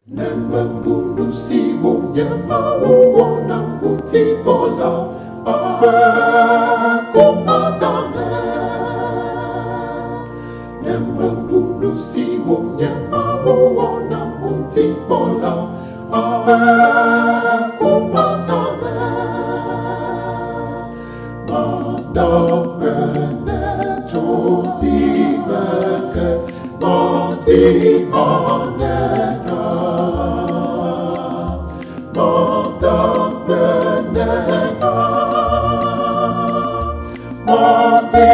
Nan membunuh si wong yang mau wong nang putih bola aku matane. Nan membunuh si wong yang mau wong nang putih bola aku matane. Madapene jodi meke mati maneka. Madapene mati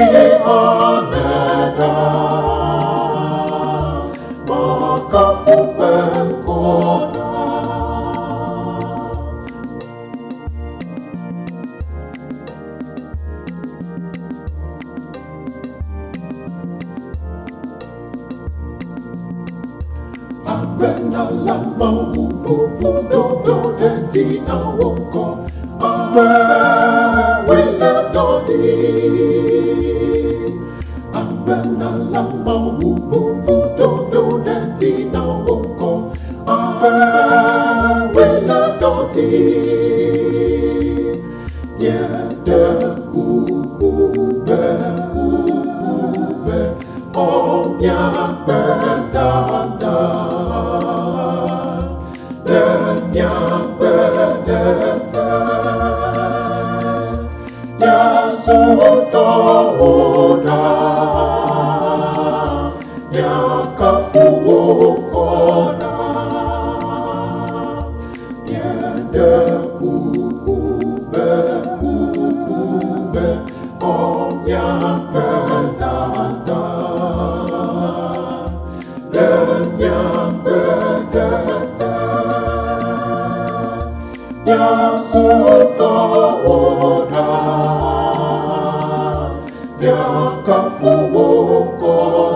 maneka. Makafupen kona. Aben alam mau bubu dodo dan tina wongko aben wila dodi. Aben alam mau bubu dodo dan tina wongko aben wila dodi. Nyada ube om nyampe dada. Yakafuoko